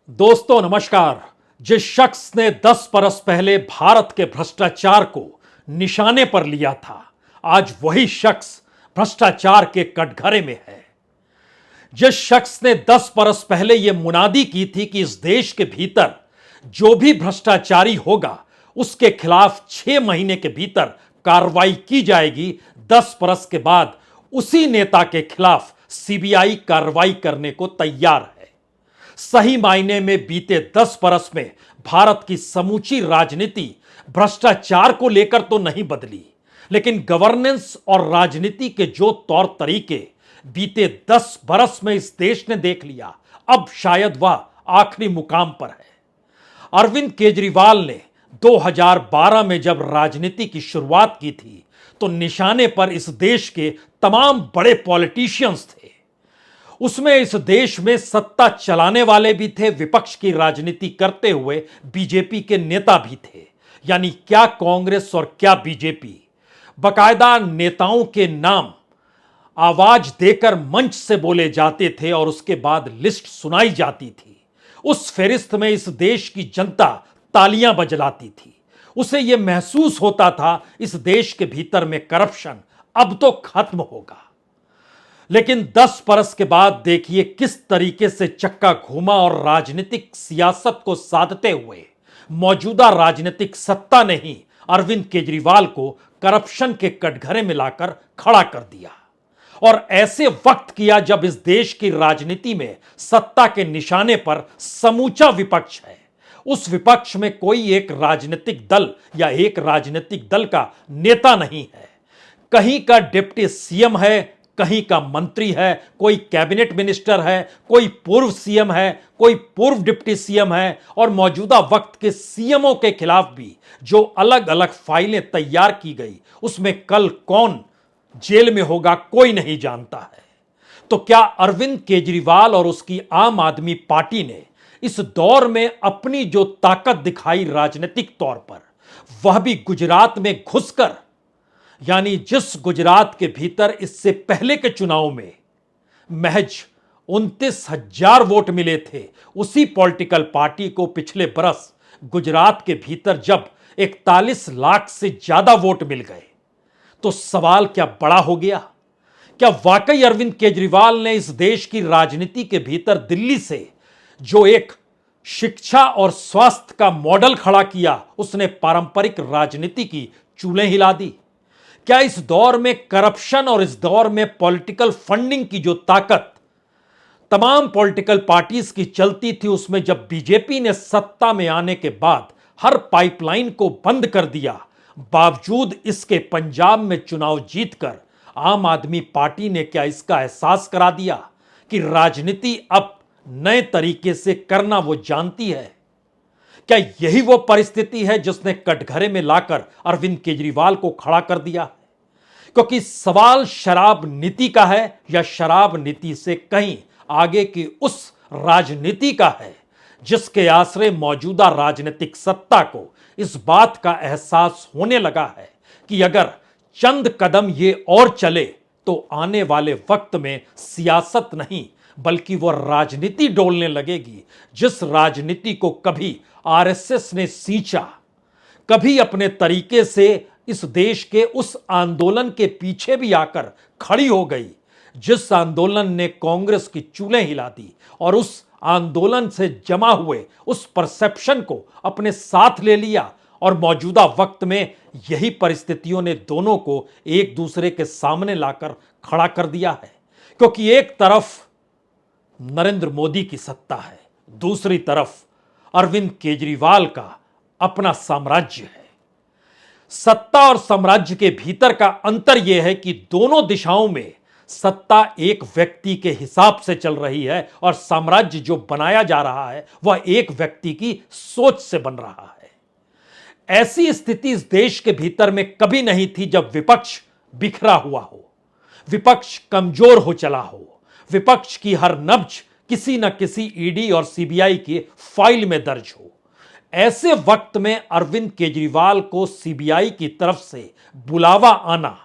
दोस्तों नमस्कार। जिस शख्स ने 10 बरस पहले भारत के भ्रष्टाचार को निशाने पर लिया था, आज वही शख्स भ्रष्टाचार के कटघरे में है। जिस शख्स ने 10 बरस पहले यह मुनादी की थी कि इस देश के भीतर जो भी भ्रष्टाचारी होगा उसके खिलाफ 6 महीने के भीतर कार्रवाई की जाएगी, 10 बरस के बाद उसी नेता के खिलाफ सीबीआई कार्रवाई करने को तैयार है। सही मायने में बीते 10 बरस में भारत की समूची राजनीति भ्रष्टाचार को लेकर तो नहीं बदली, लेकिन गवर्नेंस और राजनीति के जो तौर तरीके बीते 10 बरस में इस देश ने देख लिया, अब शायद वह आखिरी मुकाम पर है। अरविंद केजरीवाल ने 2012 में जब राजनीति की शुरुआत की थी तो निशाने पर इस देश के तमाम बड़े पॉलिटिशियंस थे। उसमें इस देश में सत्ता चलाने वाले भी थे, विपक्ष की राजनीति करते हुए बीजेपी के नेता भी थे। यानी क्या कांग्रेस और क्या बीजेपी, बकायदा नेताओं के नाम आवाज देकर मंच से बोले जाते थे और उसके बाद लिस्ट सुनाई जाती थी। उस फेरिस्त में इस देश की जनता तालियां बजलाती थी। उसे यह महसूस होता था इस देश के भीतर में करप्शन अब तो खत्म होगा। लेकिन 10 बरस के बाद देखिए किस तरीके से चक्का घूमा और राजनीतिक सियासत को साधते हुए मौजूदा राजनीतिक सत्ता ने ही अरविंद केजरीवाल को करप्शन के कटघरे में लाकर खड़ा कर दिया। और ऐसे वक्त किया जब इस देश की राजनीति में सत्ता के निशाने पर समूचा विपक्ष है। उस विपक्ष में कोई एक राजनीतिक दल या एक राजनीतिक दल का नेता नहीं है। कहीं का डिप्टी सीएम है, कहीं का मंत्री है, कोई कैबिनेट मिनिस्टर है, कोई पूर्व सीएम है, कोई पूर्व डिप्टी सीएम है, और मौजूदा वक्त के सीएमओ के खिलाफ भी जो अलग अलग फाइलें तैयार की गई, उसमें कल कौन जेल में होगा कोई नहीं जानता है। तो क्या अरविंद केजरीवाल और उसकी आम आदमी पार्टी ने इस दौर में अपनी जो ताकत दिखाई राजनीतिक तौर पर, वह भी गुजरात में घुसकर, यानी जिस गुजरात के भीतर इससे पहले के चुनाव में महज 29,000 वोट मिले थे, उसी पॉलिटिकल पार्टी को पिछले बरस गुजरात के भीतर जब 41 लाख से ज्यादा वोट मिल गए, तो सवाल क्या बड़ा हो गया? क्या वाकई अरविंद केजरीवाल ने इस देश की राजनीति के भीतर दिल्ली से जो एक शिक्षा और स्वास्थ्य का मॉडल खड़ा किया, उसने पारंपरिक राजनीति की चूल्हें हिला दी? क्या इस दौर में करप्शन और इस दौर में पॉलिटिकल फंडिंग की जो ताकत तमाम पॉलिटिकल पार्टीज की चलती थी, उसमें जब बीजेपी ने सत्ता में आने के बाद हर पाइपलाइन को बंद कर दिया, बावजूद इसके पंजाब में चुनाव जीतकर आम आदमी पार्टी ने क्या इसका एहसास करा दिया कि राजनीति अब नए तरीके से करना वो जानती है? क्या यही वो परिस्थिति है जिसने कटघरे में लाकर अरविंद केजरीवाल को खड़ा कर दिया है? क्योंकि सवाल शराब नीति का है या शराब नीति से कहीं आगे की उस राजनीति का है जिसके आश्रय मौजूदा राजनीतिक सत्ता को इस बात का एहसास होने लगा है कि अगर चंद कदम ये और चले तो आने वाले वक्त में सियासत नहीं बल्कि वह राजनीति डोलने लगेगी, जिस राजनीति को कभी आरएसएस ने सींचा, कभी अपने तरीके से इस देश के उस आंदोलन के पीछे भी आकर खड़ी हो गई, जिस आंदोलन ने कांग्रेस की चूल्हें हिला दी और उस आंदोलन से जमा हुए उस परसेप्शन को अपने साथ ले लिया। और मौजूदा वक्त में यही परिस्थितियों ने दोनों को एक दूसरे के सामने लाकर खड़ा कर दिया है, क्योंकि एक तरफ नरेंद्र मोदी की सत्ता है, दूसरी तरफ अरविंद केजरीवाल का अपना साम्राज्य है। सत्ता और साम्राज्य के भीतर का अंतर यह है कि दोनों दिशाओं में सत्ता एक व्यक्ति के हिसाब से चल रही है और साम्राज्य जो बनाया जा रहा है वह एक व्यक्ति की सोच से बन रहा है। ऐसी स्थिति इस देश के भीतर में कभी नहीं थी जब विपक्ष बिखरा हुआ हो, विपक्ष कमजोर हो चला हो, विपक्ष की हर नब्ज किसी न किसी ईडी और सीबीआई की फाइल में दर्ज हो। ऐसे वक्त में अरविंद केजरीवाल को सीबीआई की तरफ से बुलावा आना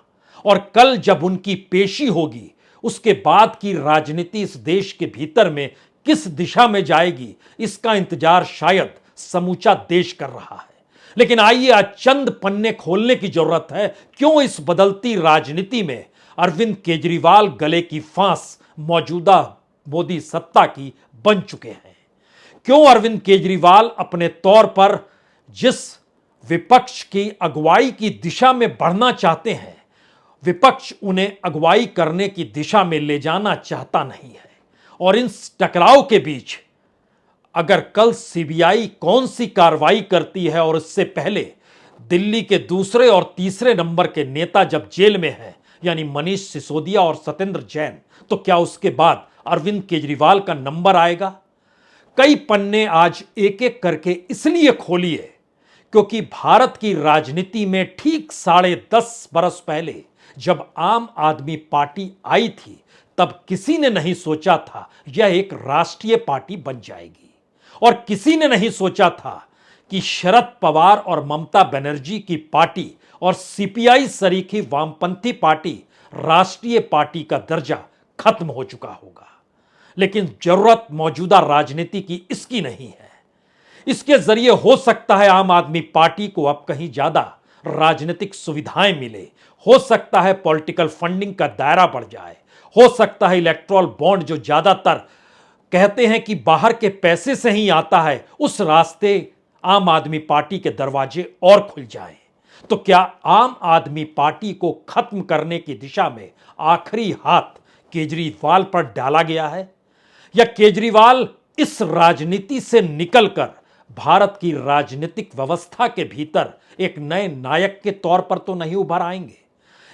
और कल जब उनकी पेशी होगी उसके बाद की राजनीति इस देश के भीतर में किस दिशा में जाएगी, इसका इंतजार शायद समूचा देश कर रहा है। लेकिन आइए आज चंद पन्ने खोलने की जरूरत है। क्यों इस बदलती राजनीति में अरविंद केजरीवाल गले की फांस मौजूदा मोदी सत्ता की बन चुके हैं? क्यों अरविंद केजरीवाल अपने तौर पर जिस विपक्ष की अगुवाई की दिशा में बढ़ना चाहते हैं, विपक्ष उन्हें अगुवाई करने की दिशा में ले जाना चाहता नहीं है? और इन टकराव के बीच अगर कल सीबीआई कौन सी कार्रवाई करती है और इससे पहले दिल्ली के दूसरे और तीसरे नंबर के नेता जब जेल में हैं, यानी मनीष सिसोदिया और सत्येंद्र जैन, तो क्या उसके बाद अरविंद केजरीवाल का नंबर आएगा? कई पन्ने आज एक एक करके इसलिए खोलिए क्योंकि भारत की राजनीति में ठीक 10.5 बरस पहले जब आम आदमी पार्टी आई थी, तब किसी ने नहीं सोचा था यह एक राष्ट्रीय पार्टी बन जाएगी, और किसी ने नहीं सोचा था कि शरद पवार और ममता बनर्जी की पार्टी और सीपीआई सरीखी वामपंथी पार्टी राष्ट्रीय पार्टी का दर्जा खत्म हो चुका होगा। लेकिन जरूरत मौजूदा राजनीति की इसकी नहीं है। इसके जरिए हो सकता है आम आदमी पार्टी को अब कहीं ज्यादा राजनीतिक सुविधाएं मिले, हो सकता है पॉलिटिकल फंडिंग का दायरा बढ़ जाए, हो सकता है इलेक्ट्रल बॉन्ड जो ज्यादातर कहते हैं कि बाहर के पैसे से ही आता है, उस रास्ते आम आदमी पार्टी के दरवाजे और खुल जाएं। तो क्या आम आदमी पार्टी को खत्म करने की दिशा में आखिरी हाथ केजरीवाल पर डाला गया है, या केजरीवाल इस राजनीति से निकलकर भारत की राजनीतिक व्यवस्था के भीतर एक नए नायक के तौर पर तो नहीं उभर आएंगे?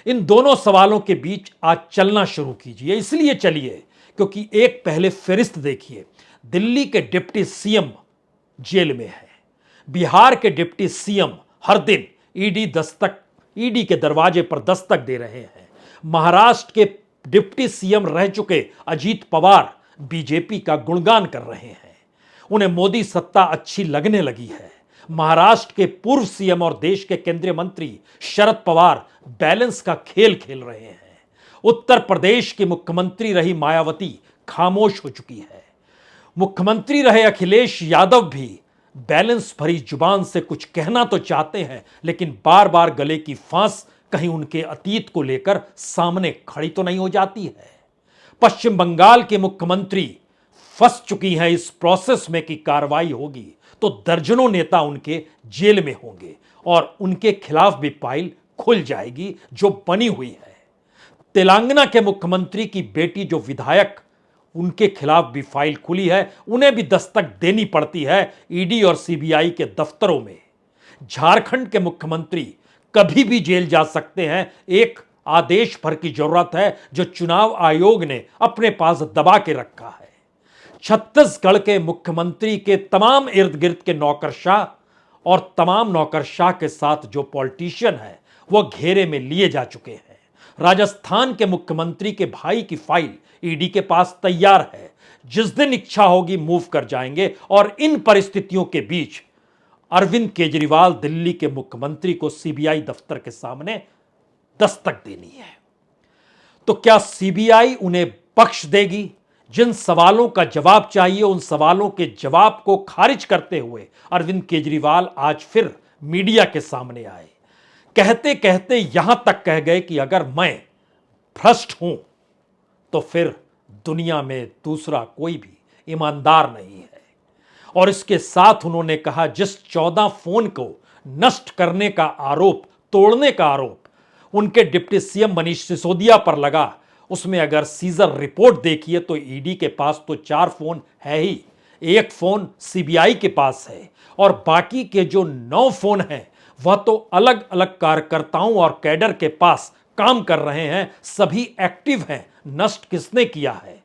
इन दोनों सवालों के बीच आज चलना शुरू कीजिए। इसलिए चलिए क्योंकि एक पहले फहरिस्त देखिए। दिल्ली के डिप्टी सीएम जेल में है, बिहार के डिप्टी सीएम हर दिन ईडी के दरवाजे पर दस्तक दे रहे हैं, महाराष्ट्र के डिप्टी सीएम रह चुके अजीत पवार बीजेपी का गुणगान कर रहे हैं, उन्हें मोदी सत्ता अच्छी लगने लगी है। महाराष्ट्र के पूर्व सीएम और देश के केंद्रीय मंत्री शरद पवार बैलेंस का खेल खेल रहे हैं। उत्तर प्रदेश की मुख्यमंत्री रही मायावती खामोश हो चुकी है। मुख्यमंत्री रहे अखिलेश यादव भी बैलेंस भरी जुबान से कुछ कहना तो चाहते हैं, लेकिन बार बार गले की फांस कहीं उनके अतीत को लेकर सामने खड़ी तो नहीं हो जाती है। पश्चिम बंगाल के मुख्यमंत्री फंस चुकी हैं इस प्रोसेस में कि कार्रवाई होगी तो दर्जनों नेता उनके जेल में होंगे और उनके खिलाफ भी फाइल खुल जाएगी जो बनी हुई है। तेलंगाना के मुख्यमंत्री की बेटी जो विधायक, उनके खिलाफ भी फाइल खुली है, उन्हें भी दस्तक देनी पड़ती है ईडी और सीबीआई के दफ्तरों में। झारखंड के मुख्यमंत्री कभी भी जेल जा सकते हैं, एक आदेश भर की जरूरत है जो चुनाव आयोग ने अपने पास दबा के रखा है। छत्तीसगढ़ के मुख्यमंत्री के तमाम इर्द गिर्द के नौकरशाह और तमाम नौकरशाह के साथ जो पॉलिटिशियन है वो घेरे में लिए जा चुके हैं। राजस्थान के मुख्यमंत्री के भाई की फाइल ईडी के पास तैयार है, जिस दिन इच्छा होगी मूव कर जाएंगे। और इन परिस्थितियों के बीच अरविंद केजरीवाल दिल्ली के मुख्यमंत्री को सीबीआई दफ्तर के सामने दस्तक देनी है। तो क्या सीबीआई उन्हें बख्श देगी? जिन सवालों का जवाब चाहिए उन सवालों के जवाब को खारिज करते हुए अरविंद केजरीवाल आज फिर मीडिया के सामने आए। कहते कहते यहां तक कह गए कि अगर मैं भ्रष्ट हूं तो फिर दुनिया में दूसरा कोई भी ईमानदार नहीं है। और इसके साथ उन्होंने कहा जिस 14 फोन को नष्ट करने का आरोप, तोड़ने का आरोप उनके डिप्टी सीएम मनीष सिसोदिया पर लगा, उसमें अगर सीजर रिपोर्ट देखिए तो ईडी के पास तो 4 फोन है ही, एक फोन सीबीआई के पास है और बाकी के जो 9 फोन हैं वह तो अलग अलग कार्यकर्ताओं और कैडर के पास काम कर रहे हैं, सभी एक्टिव हैं। नष्ट किसने किया है?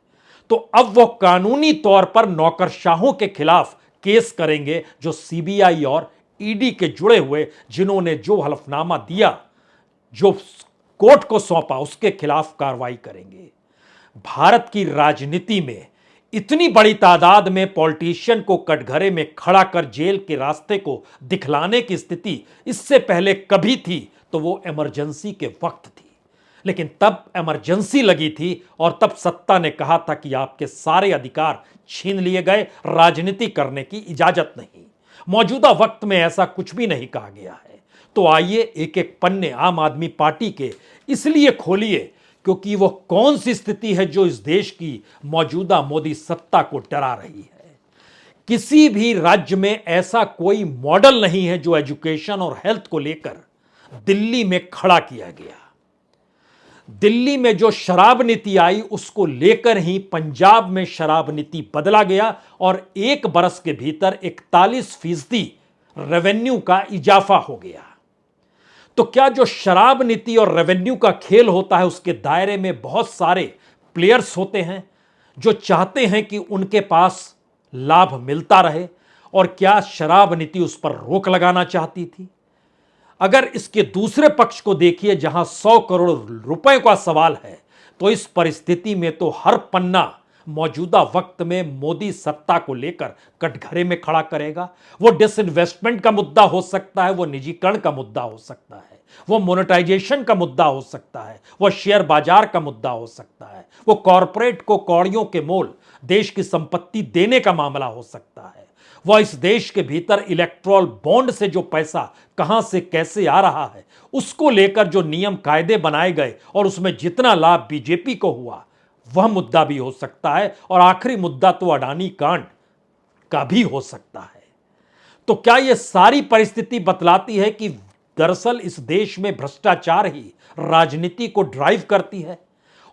तो अब वो कानूनी तौर पर नौकरशाहों के खिलाफ केस करेंगे जो सीबीआई और ईडी के जुड़े हुए, जिन्होंने जो हलफनामा दिया, जो कोर्ट को सौंपा, उसके खिलाफ कार्रवाई करेंगे। भारत की राजनीति में इतनी बड़ी तादाद में पॉलिटिशियन को कटघरे में खड़ा कर जेल के रास्ते को दिखलाने की स्थिति इससे पहले कभी थी तो वो इमरजेंसी के वक्त थी। लेकिन तब इमरजेंसी लगी थी और तब सत्ता ने कहा था कि आपके सारे अधिकार छीन लिए गए, राजनीति करने की इजाजत नहीं। मौजूदा वक्त में ऐसा कुछ भी नहीं कहा गया है। तो आइए एक एक पन्ने आम आदमी पार्टी के इसलिए खोलिए क्योंकि वह कौन सी स्थिति है जो इस देश की मौजूदा मोदी सत्ता को डरा रही है। किसी भी राज्य में ऐसा कोई मॉडल नहीं है जो एजुकेशन और हेल्थ को लेकर दिल्ली में खड़ा किया गया। दिल्ली में जो शराब नीति आई उसको लेकर ही पंजाब में शराब नीति बदला गया और एक बरस के भीतर 41% रेवेन्यू का इजाफा हो गया। तो क्या जो शराब नीति और रेवेन्यू का खेल होता है उसके दायरे में बहुत सारे प्लेयर्स होते हैं जो चाहते हैं कि उनके पास लाभ मिलता रहे, और क्या शराब नीति उस पर रोक लगाना चाहती थी? अगर इसके दूसरे पक्ष को देखिए जहां 100 करोड़ रुपए का सवाल है, तो इस परिस्थिति में तो हर पन्ना मौजूदा वक्त में मोदी सत्ता को लेकर कटघरे में खड़ा करेगा। वो डिसइन्वेस्टमेंट का मुद्दा हो सकता है, वो निजीकरण का मुद्दा हो सकता है, वो मोनेटाइजेशन का मुद्दा हो सकता है, वो शेयर बाजार का मुद्दा हो सकता है, वो कॉरपोरेट को कौड़ियों के मोल देश की संपत्ति देने का मामला हो सकता है, वह इस देश के भीतर इलेक्ट्रॉल बॉन्ड से जो पैसा कहां से कैसे आ रहा है उसको लेकर जो नियम कायदे बनाए गए और उसमें जितना लाभ बीजेपी को हुआ वह मुद्दा भी हो सकता है, और आखिरी मुद्दा तो अडानी कांड का भी हो सकता है। तो क्या यह सारी परिस्थिति बतलाती है कि दरअसल इस देश में भ्रष्टाचार ही राजनीति को ड्राइव करती है?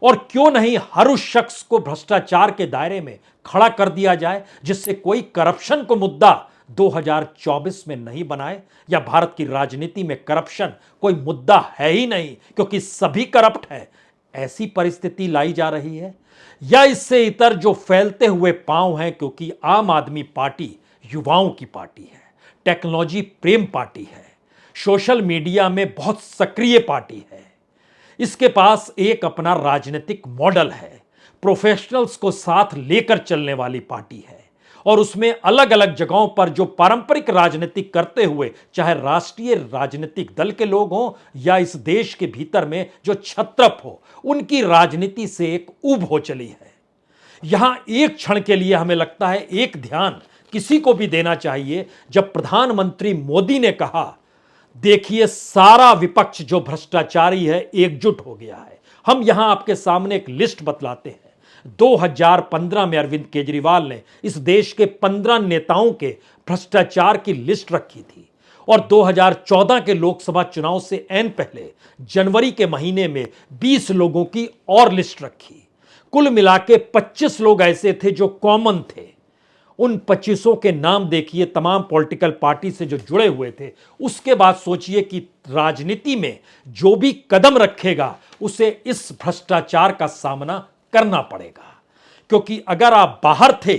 और क्यों नहीं हर उस शख्स को भ्रष्टाचार के दायरे में खड़ा कर दिया जाए जिससे कोई करप्शन को मुद्दा 2024 में नहीं बनाए, या भारत की राजनीति में करप्शन कोई मुद्दा है ही नहीं क्योंकि सभी करप्ट है, ऐसी परिस्थिति लाई जा रही है? या इससे इतर जो फैलते हुए पांव हैं क्योंकि आम आदमी पार्टी युवाओं की पार्टी है, टेक्नोलॉजी प्रेम पार्टी है, सोशल मीडिया में बहुत सक्रिय पार्टी है, इसके पास एक अपना राजनीतिक मॉडल है, प्रोफेशनल्स को साथ लेकर चलने वाली पार्टी है, और उसमें अलग अलग जगहों पर जो पारंपरिक राजनीति करते हुए चाहे राष्ट्रीय राजनीतिक दल के लोग हों या इस देश के भीतर में जो छत्रप हो, उनकी राजनीति से एक ऊब हो चली है। यहां एक क्षण के लिए हमें लगता है एक ध्यान किसी को भी देना चाहिए जब प्रधानमंत्री मोदी ने कहा, देखिए सारा विपक्ष जो भ्रष्टाचारी है एकजुट हो गया है। हम यहां आपके सामने एक लिस्ट बतलाते हैं। 2015 में अरविंद केजरीवाल ने इस देश के 15 नेताओं के भ्रष्टाचार की लिस्ट रखी थी, और 2014 के लोकसभा चुनाव से ऐन पहले जनवरी के महीने में 20 लोगों की और लिस्ट रखी। कुल मिला के 25 लोग ऐसे थे जो कॉमन थे। उन 25 के नाम देखिए, तमाम पॉलिटिकल पार्टी से जो जुड़े हुए थे। उसके बाद सोचिए कि राजनीति में जो भी कदम रखेगा उसे इस भ्रष्टाचार का सामना करना पड़ेगा, क्योंकि अगर आप बाहर थे,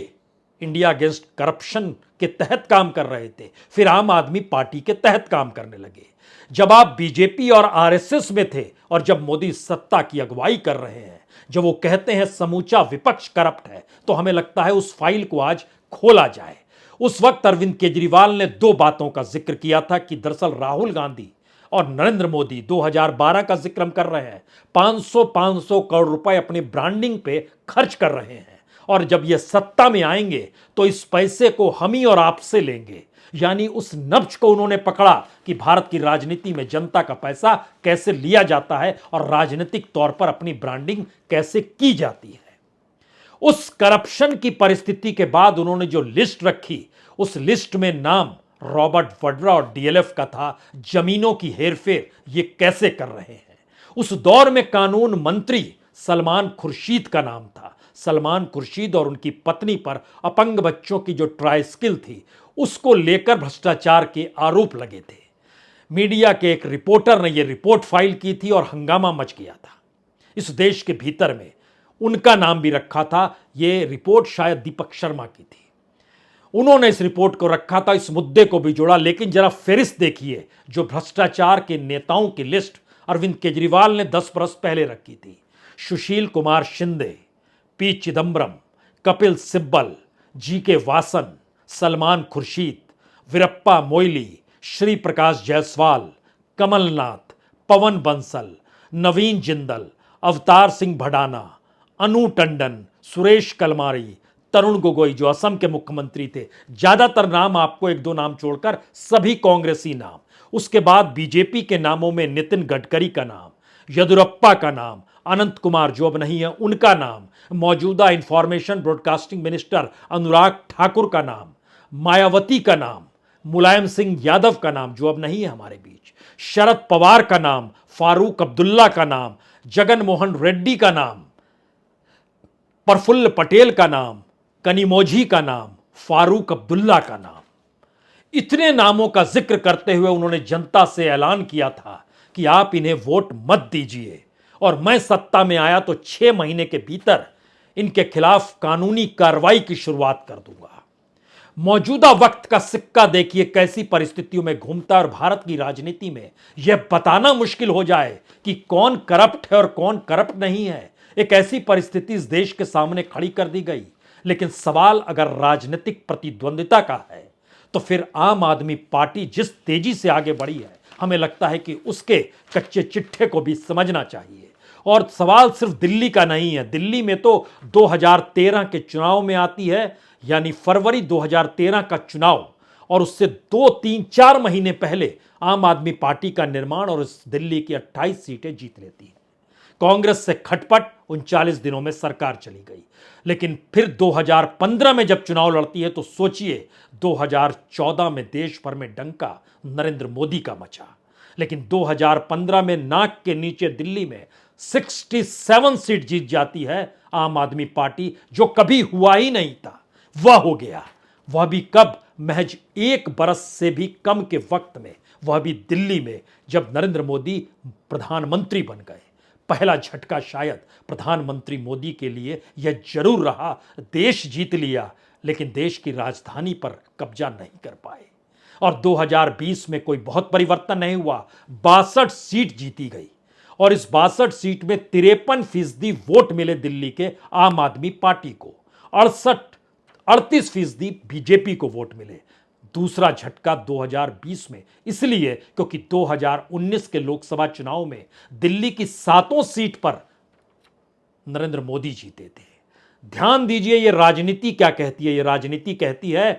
इंडिया अगेंस्ट करप्शन के तहत काम कर रहे थे, फिर आम आदमी पार्टी के तहत काम करने लगे। जब आप बीजेपी और आरएसएस में थे और जब मोदी सत्ता की अगुवाई कर रहे हैं, जब वो कहते हैं समूचा विपक्ष करप्ट है, तो हमें लगता है उस फाइल को आज खोला जाए। उस वक्त अरविंद केजरीवाल ने 2 बातों का जिक्र किया था कि दरअसल राहुल गांधी और नरेंद्र मोदी 2012 का जिक्र हम कर रहे हैं, 500 करोड़ रुपए अपने ब्रांडिंग पे खर्च कर रहे हैं, और जब ये सत्ता में आएंगे तो इस पैसे को हम ही और आपसे लेंगे। यानी उस नब्ज को उन्होंने पकड़ा कि भारत की राजनीति में जनता का पैसा कैसे लिया जाता है और राजनीतिक तौर पर अपनी ब्रांडिंग कैसे की जाती है। उस करप्शन की परिस्थिति के बाद उन्होंने जो लिस्ट रखी, उस लिस्ट में नाम रॉबर्ट वड्रा और डीएलएफ का था। जमीनों की हेरफेर ये कैसे कर रहे हैं। उस दौर में कानून मंत्री सलमान खुर्शीद का नाम था। सलमान खुर्शीद और उनकी पत्नी पर अपंग बच्चों की जो ट्राइस्किल थी उसको लेकर भ्रष्टाचार के आरोप लगे थे। मीडिया के एक रिपोर्टर ने यह रिपोर्ट फाइल की थी और हंगामा मच गया था इस देश के भीतर में। उनका नाम भी रखा था। यह रिपोर्ट शायद दीपक शर्मा की थी, उन्होंने इस रिपोर्ट को रखा था, इस मुद्दे को भी जोड़ा। लेकिन जरा फेरिस्त देखिए, जो भ्रष्टाचार के नेताओं की लिस्ट अरविंद केजरीवाल ने 10 बरस पहले रखी थी। सुशील कुमार शिंदे, पी चिदम्बरम, कपिल सिब्बल, जीके वासन, सलमान खुर्शीद, वीरप्पा मोइली, श्री प्रकाश जायसवाल, कमलनाथ, पवन बंसल, नवीन जिंदल, अवतार सिंह भडाना, अनु टंडन, सुरेश कलमारी, तरुण गोगोई जो असम के मुख्यमंत्री थे। ज्यादातर नाम, आपको एक दो नाम छोड़कर सभी कांग्रेसी नाम। उसके बाद बीजेपी के नामों में नितिन गडकरी का नाम, येदुरप्पा का नाम, अनंत कुमार जो अब नहीं है उनका नाम, मौजूदा information broadcasting minister Anurag Thakur का नाम, मायावती का नाम, मुलायम सिंह यादव का नाम जो अब नहीं है हमारे बीच, शरद पवार का नाम, फारूक अब्दुल्ला का नाम, जगन मोहन रेड्डी का नाम, प्रफुल्ल पटेल का नाम, कनिमोझी का नाम, फारूक अब्दुल्ला का नाम। इतने नामों का जिक्र करते हुए उन्होंने जनता से ऐलान किया था कि आप इन्हें वोट मत दीजिए और मैं सत्ता में आया तो 6 महीने के भीतर इनके खिलाफ कानूनी कार्रवाई की शुरुआत कर दूंगा। मौजूदा वक्त का सिक्का देखिए कैसी परिस्थितियों में घूमता है और भारत की राजनीति में यह बताना मुश्किल हो जाए कि कौन करप्ट है और कौन करप्ट नहीं है। एक ऐसी परिस्थिति इस देश के सामने खड़ी कर दी गई। लेकिन सवाल अगर राजनीतिक प्रतिद्वंदिता का है तो फिर आम आदमी पार्टी जिस तेजी से आगे बढ़ी है, हमें लगता है कि उसके कच्चे चिट्ठे को भी समझना चाहिए। और सवाल सिर्फ दिल्ली का नहीं है। दिल्ली में तो 2013 के चुनाव में आती है, यानी फरवरी 2013 का चुनाव, और उससे 2-3-4 महीने पहले आम आदमी पार्टी का निर्माण और इस दिल्ली की 28 सीटें जीत लेती है। कांग्रेस से खटपट 39 दिनों में सरकार चली गई। लेकिन फिर 2015 में जब चुनाव लड़ती है तो सोचिए 2014 में देश भर में डंका नरेंद्र मोदी का मचा। लेकिन 2015 में नाक के नीचे दिल्ली में 67 सीट जीत जाती है आम आदमी पार्टी, जो कभी हुआ ही नहीं था। वह हो गया, वह भी कब, महज 1 बरस से भी कम के वक्त में, वह भी दिल्ली में जब नरेंद्र मोदी प्रधानमंत्री बन गए। पहला झटका शायद प्रधानमंत्री मोदी के लिए यह जरूर रहा, देश जीत लिया लेकिन देश की राजधानी पर कब्जा नहीं कर पाए। और 2020 में कोई बहुत परिवर्तन नहीं हुआ, 62 सीट जीती गई और इस 62 सीट में 53% वोट मिले दिल्ली के आम आदमी पार्टी को, 38% बीजेपी को वोट मिले। दूसरा झटका 2020 में इसलिए क्योंकि 2019 के लोकसभा चुनाव में दिल्ली की 7 सीट पर नरेंद्र मोदी जीते थे। ध्यान दीजिए ये राजनीति क्या कहती है। ये राजनीति कहती है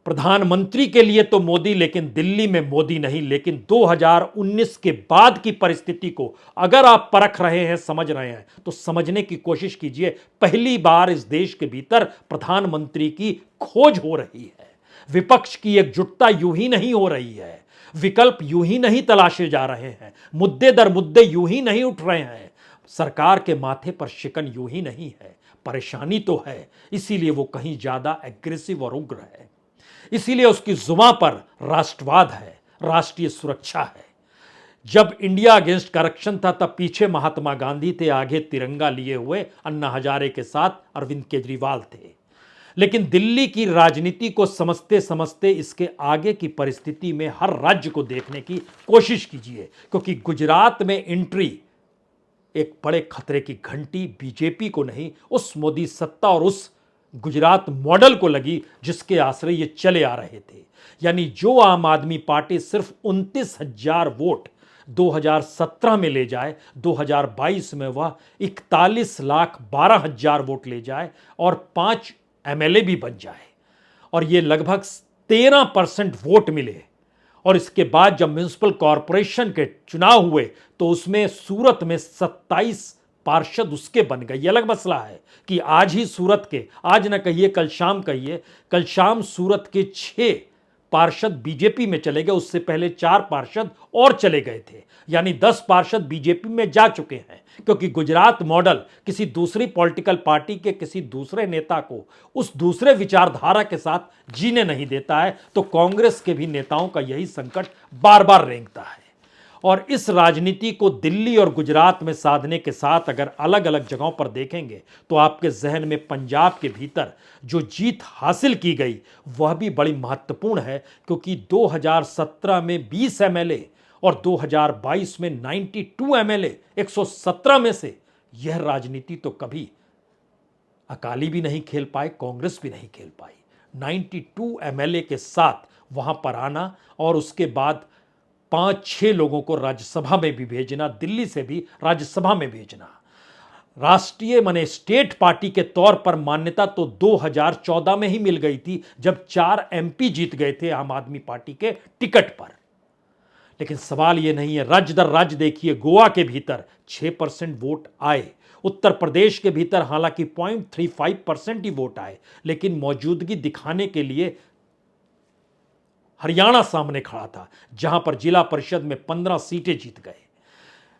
प्रधानमंत्री के लिए तो मोदी, लेकिन दिल्ली में मोदी नहीं। लेकिन 2019 के बाद की परिस्थिति को अगर आप परख रहे हैं, समझ रहे हैं, तो समझने की कोशिश कीजिए। पहली बार इस देश के भीतर प्रधानमंत्री की खोज हो रही है। विपक्ष की एकजुटता यूं ही नहीं हो रही है, विकल्प यूं ही नहीं तलाशे जा रहे हैं, मुद्दे दर मुद्दे यूं ही नहीं उठ रहे हैं, सरकार के माथे पर शिकन यूं ही नहीं है। परेशानी तो है, इसीलिए वो कहीं ज्यादा एग्रेसिव और उग्र है। इसीलिए उसकी जुबां पर राष्ट्रवाद है, राष्ट्रीय सुरक्षा है। जब इंडिया अगेंस्ट करप्शन था तब पीछे महात्मा गांधी थे, आगे तिरंगा लिए हुए अन्ना हजारे के साथ अरविंद केजरीवाल थे। लेकिन दिल्ली की राजनीति को समझते समझते इसके आगे की परिस्थिति में हर राज्य को देखने की कोशिश कीजिए, क्योंकि गुजरात में एंट्री एक बड़े खतरे की घंटी बीजेपी को नहीं, उस मोदी सत्ता और उस गुजरात मॉडल को लगी जिसके आश्रय ये चले आ रहे थे। यानी जो आम आदमी पार्टी सिर्फ 29,000 वोट 2017 में ले जाए, 2022 में वह 41,12,000 वोट ले जाए और 5 एमएलए भी बन जाए और ये लगभग 13% वोट मिले। और इसके बाद जब म्युनिसिपल कॉरपोरेशन के चुनाव हुए तो उसमें सूरत में 27 पार्षद उसके बन गए। ये अलग मसला है कि आज ही सूरत के, आज ना कहिए कल शाम कहिए, कल शाम सूरत के 6 पार्षद बीजेपी में चले गए, उससे पहले 4 पार्षद और चले गए थे, यानी 10 पार्षद बीजेपी में जा चुके हैं। क्योंकि गुजरात मॉडल किसी दूसरी पॉलिटिकल पार्टी के किसी दूसरे नेता को उस दूसरे विचारधारा के साथ जीने नहीं देता है, तो कांग्रेस के भी नेताओं का यही संकट बार बार रेंगता है। और इस राजनीति को दिल्ली और गुजरात में साधने के साथ अगर अलग अलग जगहों पर देखेंगे तो आपके जहन में पंजाब के भीतर जो जीत हासिल की गई वह भी बड़ी महत्वपूर्ण है, क्योंकि 2017 में 20 एमएलए और 2022 में 92 एमएलए 117 में से, यह राजनीति तो कभी अकाली भी नहीं खेल पाए, कांग्रेस भी नहीं खेल पाई। 92 एमएलए के साथ वहां पर आना और उसके बाद 5-6 लोगों को राज्यसभा में भी भेजना, दिल्ली से भी राज्यसभा में भेजना। राष्ट्रीय माने स्टेट पार्टी के तौर पर मान्यता तो 2014 में ही मिल गई थी, जब 4 एमपी जीत गए थे आम आदमी पार्टी के टिकट पर। लेकिन सवाल यह नहीं है, राज्य दर राज्य देखिए, गोवा के भीतर 6% वोट आए, उत्तर प्रदेश के भीतर हालांकि 0.35% ही वोट आए, लेकिन मौजूदगी दिखाने के लिए हरियाणा सामने खड़ा था, जहां पर जिला परिषद में 15 सीटें जीत गए।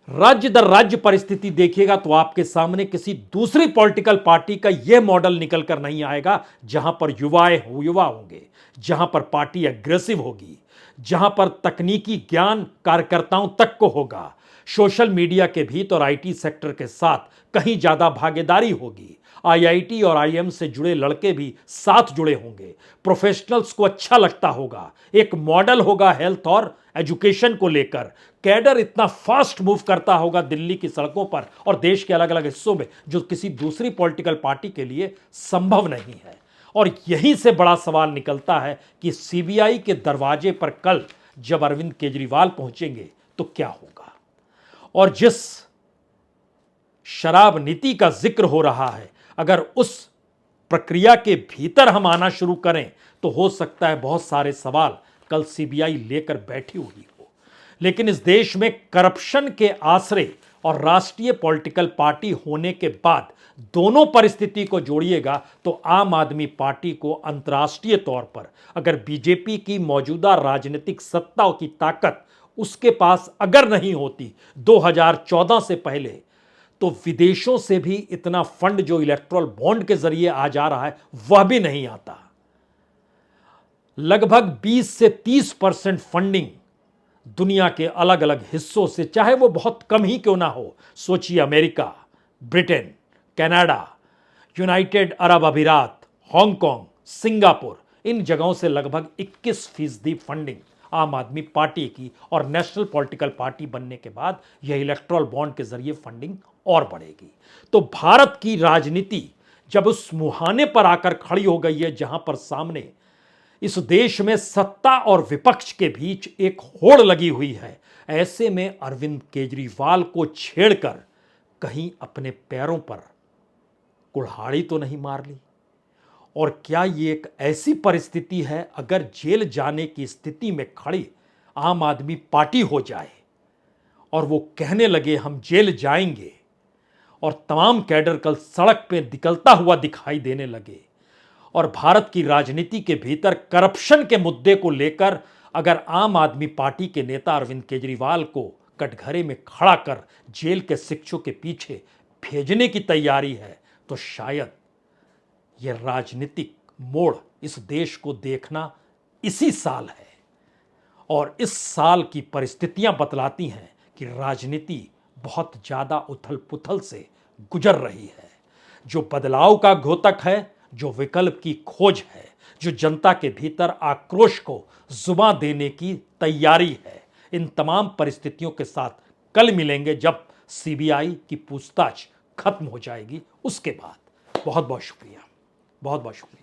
राज्य दर राज्य परिस्थिति देखिएगा तो आपके सामने किसी दूसरी पॉलिटिकल पार्टी का यह मॉडल निकल कर नहीं आएगा, जहां पर युवा होंगे, जहां पर पार्टी एग्रेसिव होगी, जहां पर तकनीकी ज्ञान कार्यकर्ताओं तक को होगा, सोशल मीडिया के भीतर और आईटी सेक्टर के साथ कहीं ज्यादा भागीदारी होगी, आईआईटी और आईएम से जुड़े लड़के भी साथ जुड़े होंगे, प्रोफेशनल्स को अच्छा लगता होगा, एक मॉडल होगा हेल्थ और एजुकेशन को लेकर, कैडर इतना फास्ट मूव करता होगा दिल्ली की सड़कों पर और देश के अलग अलग हिस्सों में, जो किसी दूसरी पॉलिटिकल पार्टी के लिए संभव नहीं है। और यहीं से बड़ा सवाल निकलता है कि सीबीआई के दरवाजे पर कल जब अरविंद केजरीवाल पहुंचेंगे तो क्या होगा। और जिस शराब नीति का जिक्र हो रहा है, अगर उस प्रक्रिया के भीतर हम आना शुरू करें तो हो सकता है बहुत सारे सवाल कल सीबीआई लेकर बैठी हुई हो। लेकिन इस देश में करप्शन के आसरे और राष्ट्रीय पॉलिटिकल पार्टी होने के बाद दोनों परिस्थिति को जोड़िएगा तो आम आदमी पार्टी को अंतर्राष्ट्रीय तौर पर, अगर बीजेपी की मौजूदा राजनीतिक सत्ता की ताकत उसके पास अगर नहीं होती 2014 से पहले, तो विदेशों से भी इतना फंड जो इलेक्ट्रल बॉन्ड के जरिए आ जा रहा है वह भी नहीं आता। लगभग 20 से 30% फंडिंग दुनिया के अलग अलग हिस्सों से, चाहे वो बहुत कम ही क्यों ना हो, सोचिए America, Britain, Canada, United Arab अमीरात, हांगकांग, सिंगापुर, इन जगहों से लगभग 21% फंडिंग आम आदमी पार्टी की, और नेशनल पॉलिटिकल पार्टी बनने के बाद यह इलेक्ट्रल बॉन्ड के जरिए फंडिंग और बढ़ेगी। तो भारत की राजनीति जब उस मुहाने पर आकर खड़ी हो गई है जहां पर सामने इस देश में सत्ता और विपक्ष के बीच एक होड़ लगी हुई है, ऐसे में अरविंद केजरीवाल को छेड़कर कहीं अपने पैरों पर कुल्हाड़ी तो नहीं मार ली। और क्या ये एक ऐसी परिस्थिति है, अगर जेल जाने की स्थिति में खड़ी आम आदमी पार्टी हो जाए और वो कहने लगे हम जेल जाएंगे, और तमाम कैडर कल सड़क पे निकलता हुआ दिखाई देने लगे, और भारत की राजनीति के भीतर करप्शन के मुद्दे को लेकर अगर आम आदमी पार्टी के नेता अरविंद केजरीवाल को कटघरे में खड़ा कर जेल के शिक्षों के पीछे भेजने की तैयारी है, तो शायद यह राजनीतिक मोड़ इस देश को देखना इसी साल है। और इस साल की परिस्थितियां बतलाती हैं कि राजनीति बहुत ज्यादा उथल पुथल से गुजर रही है। जो बदलाव का घोतक है, जो विकल्प की खोज है, जो जनता के भीतर आक्रोश को जुबान देने की तैयारी है, इन तमाम परिस्थितियों के साथ कल मिलेंगे जब सीबीआई की पूछताछ खत्म हो जाएगी। उसके बाद बहुत बहुत शुक्रिया, बहुत बहुत शुक्रिया।